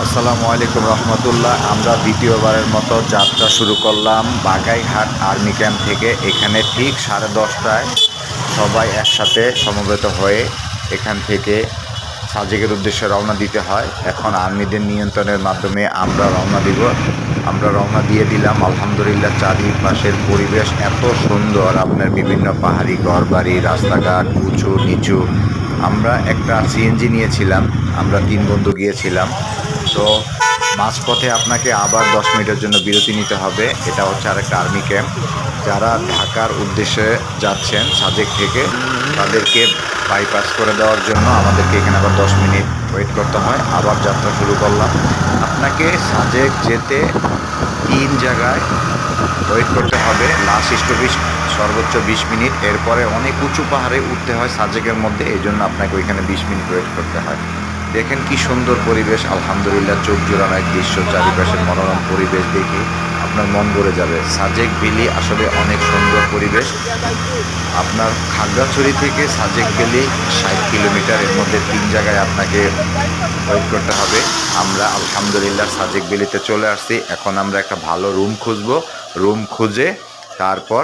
আসসালামু আলাইকুম রহমতুল্লাহ। আমরা দ্বিতীয়বারের মতো যাত্রা শুরু করলাম বাগাইঘাট আর্মি ক্যাম্প থেকে। এখানে ঠিক 10:30টায় সবাই একসাথে সমবেত হয়ে এখান থেকে সাজেকের উদ্দেশ্যে রওনা দিতে হয়। এখন আর্মিদের নিয়ন্ত্রণের মাধ্যমে আমরা রওনা দিব। আমরা রওনা দিয়ে দিলাম। আলহামদুলিল্লাহ, চারিপাশের পরিবেশ এত সুন্দর, আপনার বিভিন্ন পাহাড়ি ঘরবাড়ি, রাস্তাঘাট উঁচু নিচু। আমরা একটা সিএনজি নিয়েছিলাম, আমরা 3 বন্ধু গিয়েছিলাম। তো মাঝপথে আপনাকে আবার 10 মিনিটের জন্য বিরতি নিতে হবে। এটা হচ্ছে আরেকটা আর্মি ক্যাম্প। যারা ঢাকার উদ্দেশ্যে যাচ্ছেন সাজেক থেকে, তাদেরকে বাইপাস করে দেওয়ার জন্য আমাদেরকে এখানে আবার 10 মিনিট ওয়েট করতে হয়। আবার যাত্রা শুরু করলাম। আপনাকে সাজেক যেতে 3 জায়গায় ওয়েট করতে হবে। লাস্ট স্টপেজ সর্বোচ্চ 20 মিনিট। এরপরে অনেক উঁচু পাহাড়ে উঠতে হয় সাজেকের মধ্যে, এই জন্য আপনাকে ওইখানে 20 মিনিট ওয়েট করতে হয়। দেখেন কি সুন্দর পরিবেশ, আলহামদুলিল্লাহ, চোখ জোড়ানো এক দৃশ্য। চারিপাশের মনোরম পরিবেশ দেখে আপনার মন ভরে যাবে। সাজেক ভ্যালি আসলে অনেক সুন্দর পরিবেশ। আপনার খাগড়াছড়ি থেকে সাজেক ভ্যালি 60 কিলোমিটার, এর মধ্যে 3 জায়গায় আপনাকে ওয়েট করতে হবে। আমরা আলহামদুলিল্লাহ সাজেক ভ্যালিতে চলে আসছি। এখন আমরা একটা ভালো রুম খুঁজবো। রুম খুঁজে তারপর